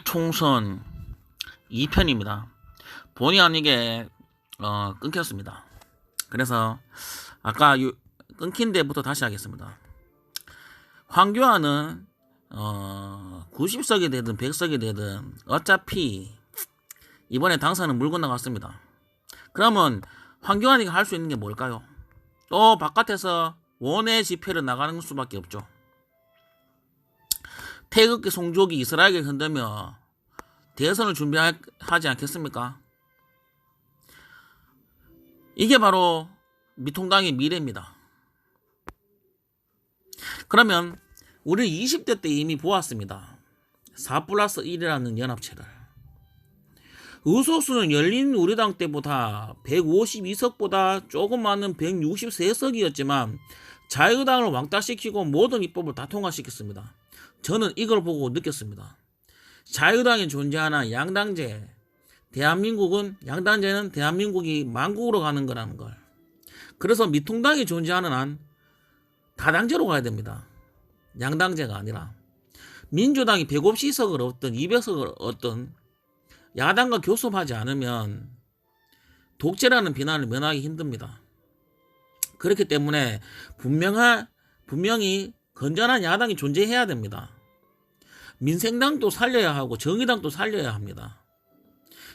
총선 2편입니다. 본의 아니게 끊겼습니다. 그래서 아까 끊긴 데부터 다시 하겠습니다. 황교안은 90석이 되든 100석이 되든 어차피 이번에 당선은 물 건너갔습니다. 그러면 황교안이가 할 수 있는 게 뭘까요? 또 바깥에서 원외 집회를 나가는 수밖에 없죠. 태극기 송족이 이스라엘을 흔들며 대선을 준비하지 않겠습니까? 이게 바로 미통당의 미래입니다. 그러면 우리 20대 때 이미 보았습니다. 4+1이라는 연합체를. 의석수는 열린 우리당 때보다 152석보다 조금 많은 163석이었지만 자유당을 왕따시키고 모든 입법을 다 통과시켰습니다. 저는 이걸 보고 느꼈습니다. 자유당이 존재하나 양당제, 양당제는 대한민국이 만국으로 가는 거라는 걸. 그래서 미통당이 존재하는 한 다당제로 가야 됩니다. 양당제가 아니라. 민주당이 150석을 얻든 200석을 얻든 야당과 교섭하지 않으면 독재라는 비난을 면하기 힘듭니다. 그렇기 때문에 분명히 건전한 야당이 존재해야 됩니다. 민생당도 살려야 하고 정의당도 살려야 합니다.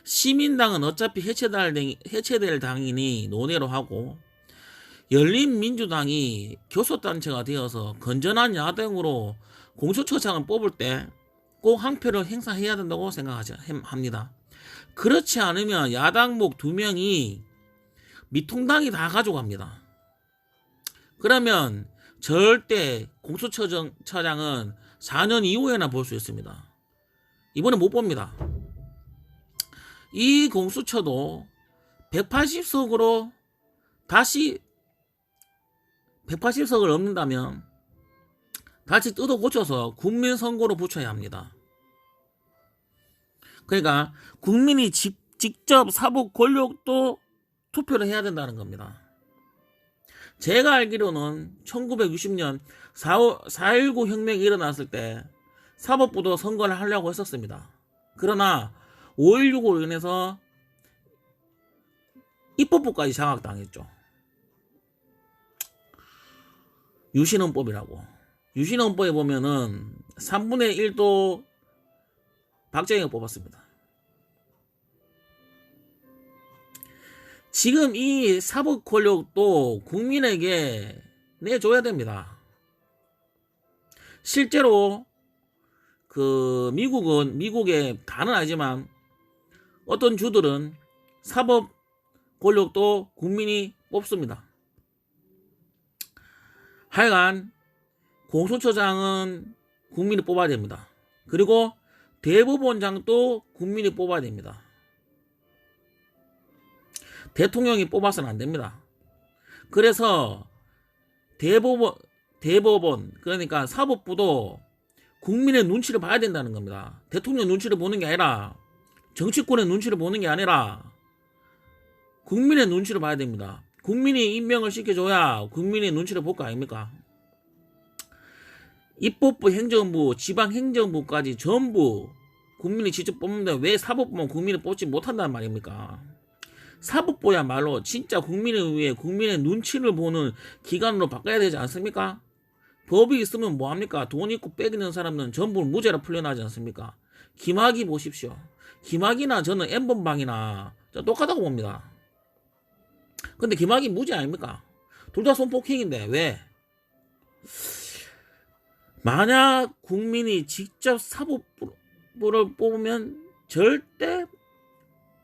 시민당은 어차피 해체될 당이니 논의로 하고 열린민주당이 교섭단체가 되어서 건전한 야당으로 공수처장을 뽑을 때 꼭 한 표를 행사해야 된다고 생각합니다. 그렇지 않으면 야당목 2명이 미통당이 다 가져갑니다. 그러면 절대 공수처장은 4년 이후에나 볼 수 있습니다. 이번에 못 봅니다. 이 공수처도 180석으로 다시 180석을 넘는다면 다시 뜯어 고쳐서 국민선거로 붙여야 합니다. 그러니까 국민이 직접 사법 권력도 투표를 해야 된다는 겁니다. 제가 알기로는 1960년 4.19 혁명이 일어났을 때 사법부도 선거를 하려고 했었습니다. 그러나 5.16으로 인해서 입법부까지 장악당했죠. 유신헌법이라고. 유신헌법에 보면은 3분의 1도 박정희가 뽑았습니다. 지금 이 사법 권력도 국민에게 내줘야 됩니다. 실제로 미국의 다는 아니지만 어떤 주들은 사법 권력도 국민이 뽑습니다. 하여간 공수처장은 국민이 뽑아야 됩니다. 그리고 대법원장도 국민이 뽑아야 됩니다. 대통령이 뽑아서는 안 됩니다. 그래서 대법원 그러니까 사법부도 국민의 눈치를 봐야 된다는 겁니다. 대통령 눈치를 보는 게 아니라 정치권의 눈치를 보는 게 아니라 국민의 눈치를 봐야 됩니다. 국민이 임명을 시켜줘야 국민의 눈치를 볼 거 아닙니까? 입법부, 행정부, 지방행정부까지 전부 국민이 직접 뽑는데 왜 사법부만 국민이 뽑지 못한단 말입니까? 사법부야말로 진짜 국민을 위해 국민의 눈치를 보는 기관으로 바꿔야 되지 않습니까? 법이 있으면 뭐합니까? 돈 있고 빽 있는 사람은 전부 무죄로 풀려나지 않습니까? 김학의 보십시오. 김학의나 저는 N번방이나 똑같다고 봅니다. 근데 김학의 무죄 아닙니까? 둘 다 손폭행인데 왜? 만약 국민이 직접 사법부를 뽑으면 절대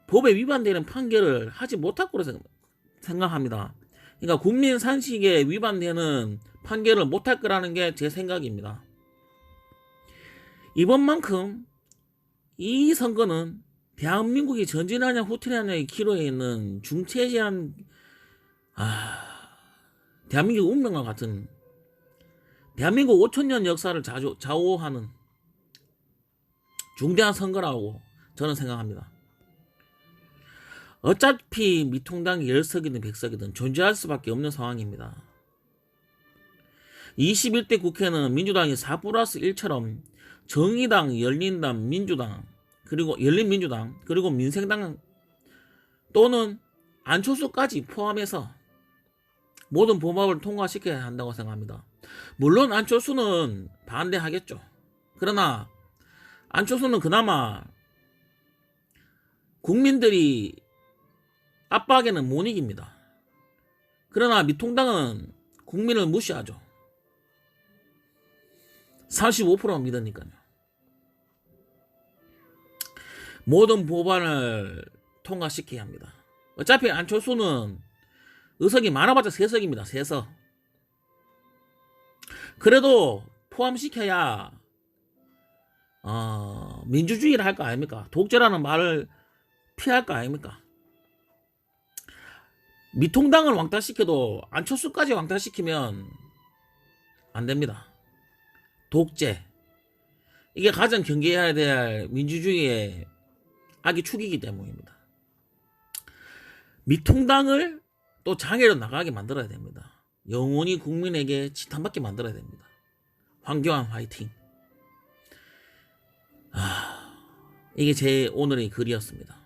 법에 위반되는 판결을 하지 못할 거라고 생각합니다. 그러니까 국민 산식에 위반되는 판결을 못할 거라는 게 제 생각입니다. 이번만큼 이 선거는 대한민국이 전진하냐 후퇴하냐의 기로에 있는 중체제한 대한민국 운명과 같은 대한민국 5천년 역사를 좌우하는 중대한 선거라고 저는 생각합니다. 어차피 미통당이 10석이든 100석이든 존재할 수밖에 없는 상황입니다. 21대 국회는 민주당이 4 플러스 1처럼 정의당, 열린당, 민주당, 그리고 열린민주당, 그리고 민생당 또는 안철수까지 포함해서 모든 법안을 통과시켜야 한다고 생각합니다. 물론 안철수는 반대하겠죠. 그러나 안철수는 그나마 국민들이 압박에는 못 이깁니다. 그러나 미통당은 국민을 무시하죠. 35% 믿으니까요. 모든 법안을 통과시켜야 합니다. 어차피 안철수는 의석이 많아봤자 3석입니다. 3석. 그래도 포함시켜야 민주주의를 할 거 아닙니까? 독재라는 말을 피할 거 아닙니까? 미통당을 왕따시켜도 안철수까지 왕따시키면 안 됩니다. 독재. 이게 가장 경계해야 될 민주주의의 악의 축이기 때문입니다. 미통당을 또 장애로 나가게 만들어야 됩니다. 영원히 국민에게 지탄받게 만들어야 됩니다. 황교안 화이팅. 이게 제 오늘의 글이었습니다.